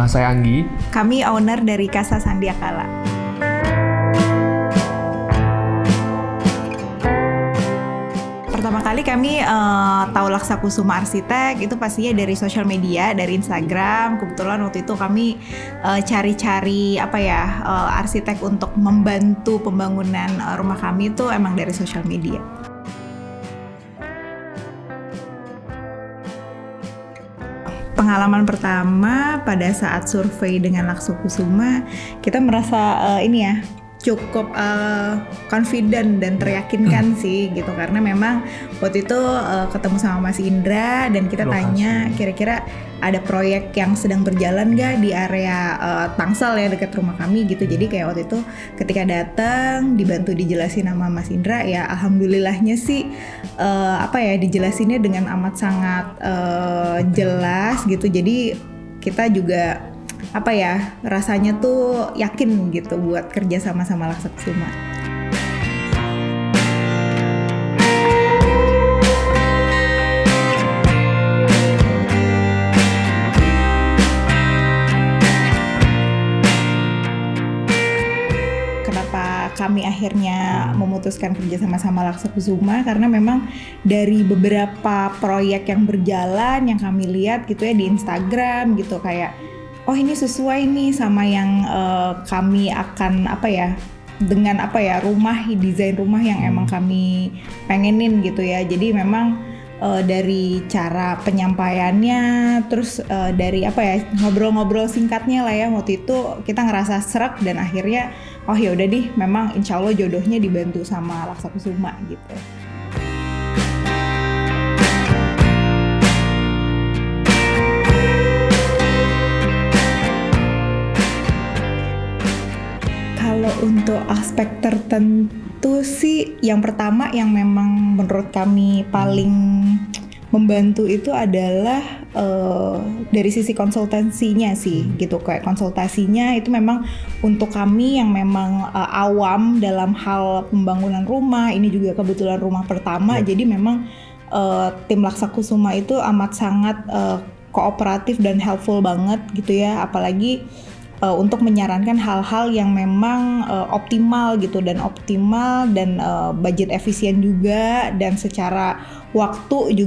Saya Anggi. Kami owner dari Casa Sandiakala. Pertama kali kami tahu Laksa Kusuma Arsitek itu pastinya dari sosial media, dari Instagram. Kebetulan waktu itu kami cari-cari arsitek untuk membantu pembangunan rumah kami itu emang dari sosial media. Pengalaman pertama pada saat survei dengan Laksa Kusuma, kita merasa cukup confident dan teryakinkan sih gitu, karena memang waktu itu ketemu sama Mas Indra dan kita tanya kira-kira ada proyek yang sedang berjalan gak di area Tangsel ya dekat rumah kami gitu. Jadi kayak waktu itu ketika datang dibantu dijelasin sama Mas Indra, ya alhamdulillahnya sih dijelasinnya dengan amat sangat jelas gitu. Jadi kita juga rasanya tuh yakin gitu buat kerja sama Laksa Kusuma. Kenapa kami akhirnya memutuskan kerja sama Laksa Kusuma? Karena memang dari beberapa proyek yang berjalan yang kami lihat gitu ya di Instagram gitu, kayak oh ini sesuai nih sama yang kami akan dengan rumah, desain rumah yang emang kami pengenin gitu ya. Jadi memang dari cara penyampaiannya, terus dari ngobrol-ngobrol singkatnya lah ya, waktu itu kita ngerasa serak dan akhirnya oh ya udah deh, memang insya Allah jodohnya dibantu sama Laksa Kusuma gitu. Kalau untuk aspek tertentu sih, yang pertama yang memang menurut kami paling membantu itu adalah dari sisi konsultasinya sih gitu. Kayak konsultasinya itu memang untuk kami yang memang awam dalam hal pembangunan rumah, ini juga kebetulan rumah pertama, jadi memang tim Laksa Kusuma itu amat sangat kooperatif dan helpful banget gitu ya, apalagi untuk menyarankan hal-hal yang memang optimal dan budget efisien juga, dan secara waktu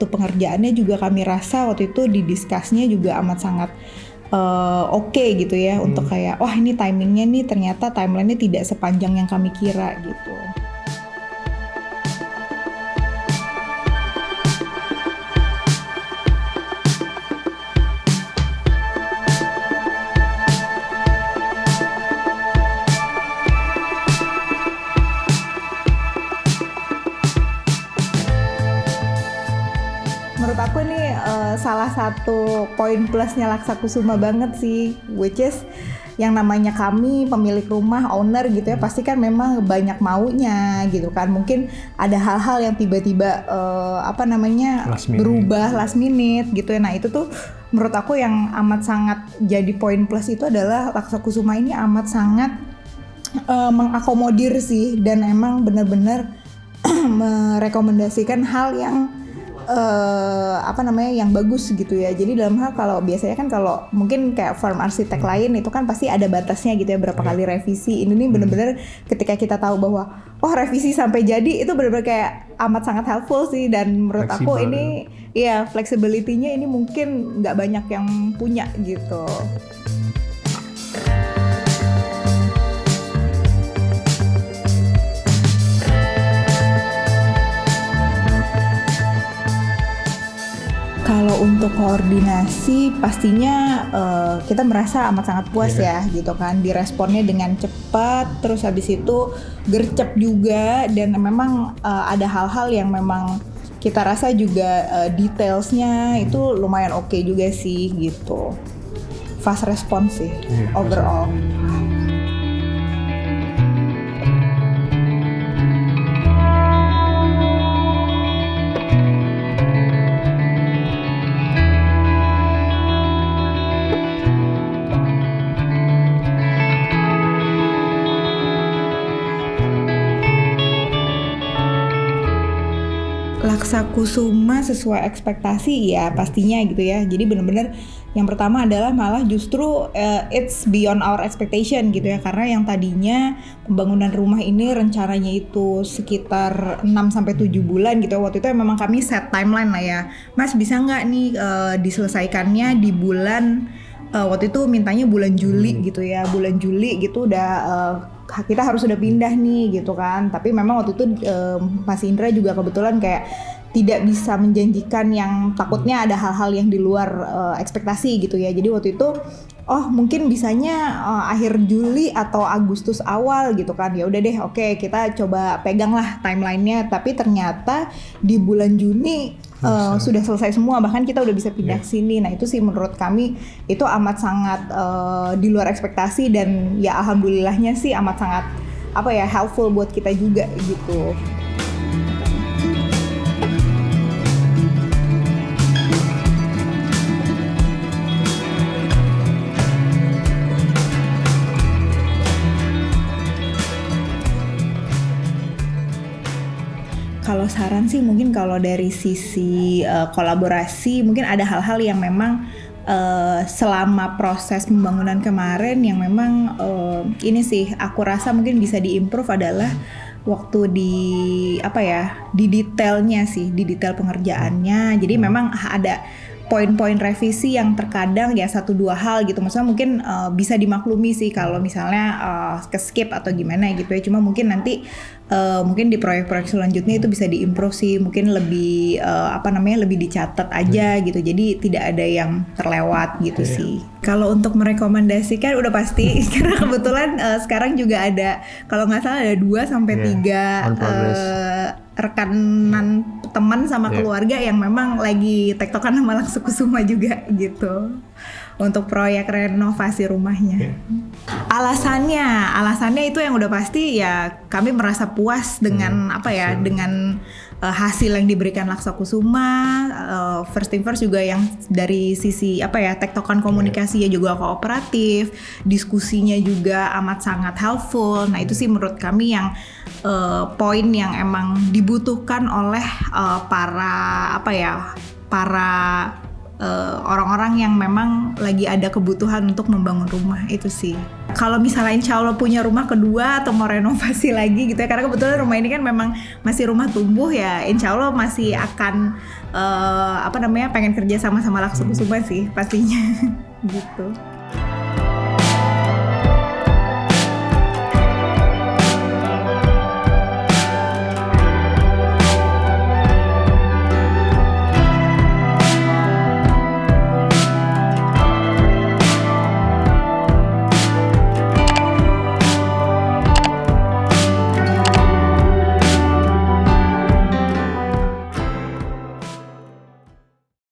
pengerjaannya juga kami rasa waktu itu didiskusnya juga amat sangat oke gitu ya, untuk kayak wah ini timingnya nih ternyata timelinenya tidak sepanjang yang kami kira gitu. Menurut aku nih salah satu poin plusnya Laksa Kusuma banget sih, which is yang namanya kami pemilik rumah, owner gitu ya, pasti kan memang banyak maunya gitu kan. Mungkin ada hal-hal yang tiba-tiba berubah last minute gitu ya. Nah itu tuh menurut aku yang amat sangat jadi poin plus itu adalah Laksa Kusuma ini amat sangat mengakomodir sih, dan emang benar-benar merekomendasikan hal yang yang bagus gitu ya. Jadi dalam hal kalau biasanya kan kalau mungkin kayak firm arsitek lain itu kan pasti ada batasnya gitu ya, berapa kali revisi. Ini nih benar-benar ketika kita tahu bahwa revisi sampai jadi itu benar-benar kayak amat sangat helpful sih, dan menurut aku ini ya flexibility-nya ini mungkin nggak banyak yang punya gitu. Kalau untuk koordinasi pastinya kita merasa amat sangat puas ya gitu kan, diresponnya dengan cepat, terus habis itu gercep juga, dan memang ada hal-hal yang memang kita rasa juga detailsnya itu lumayan oke juga sih gitu. Fast response sih overall. Laksa Kusuma sesuai ekspektasi ya pastinya gitu ya. Jadi benar-benar yang pertama adalah malah justru it's beyond our expectation gitu ya. Karena yang tadinya pembangunan rumah ini rencananya itu sekitar 6-7 bulan gitu. Waktu itu memang kami set timeline lah ya. Mas bisa nggak nih diselesaikannya di bulan waktu itu mintanya bulan Juli gitu ya. Bulan Juli gitu udah kita harus udah pindah nih gitu kan. Tapi memang waktu itu Mas Indra juga kebetulan kayak tidak bisa menjanjikan yang takutnya ada hal-hal yang di luar ekspektasi gitu ya. Jadi waktu itu mungkin bisanya akhir Juli atau Agustus awal gitu kan. Ya udah deh, oke, kita coba pegang lah timelinenya. Tapi ternyata di bulan Juni sudah selesai semua, bahkan kita udah bisa pindah ke sini. Nah itu sih menurut kami itu amat sangat di luar ekspektasi, dan ya alhamdulillahnya sih amat sangat helpful buat kita juga gitu. Kalau saran sih mungkin kalau dari sisi kolaborasi mungkin ada hal-hal yang memang selama proses pembangunan kemarin yang memang ini sih aku rasa mungkin bisa diimprove adalah waktu di detailnya sih, di detail pengerjaannya. Jadi memang ada poin-poin revisi yang terkadang ya 1-2 hal gitu, maksudnya mungkin bisa dimaklumi sih kalau misalnya ke skip atau gimana gitu ya. Cuma mungkin nanti mungkin di proyek-proyek selanjutnya itu bisa diimprove sih, mungkin lebih lebih dicatat aja gitu, jadi tidak ada yang terlewat gitu sih. Kalau untuk merekomendasikan udah pasti karena kebetulan sekarang juga ada, kalau nggak salah ada 2-3 rekanan teman sama keluarga yang memang lagi tektokan sama Laksa Kusuma juga gitu untuk proyek renovasi rumahnya. Alasannya itu yang udah pasti ya kami merasa puas dengan dengan hasil yang diberikan Laksa Kusuma. First thing first juga yang dari sisi tektokan komunikasinya juga kooperatif, diskusinya juga amat sangat helpful. Nah itu sih menurut kami yang poin yang emang dibutuhkan oleh para orang-orang yang memang lagi ada kebutuhan untuk membangun rumah itu sih. Kalau misalnya insya Allah punya rumah kedua atau mau renovasi lagi gitu ya, karena kebetulan rumah ini kan memang masih rumah tumbuh ya, insya Allah masih akan pengen kerja sama Laksa Kusuma sih pastinya gitu.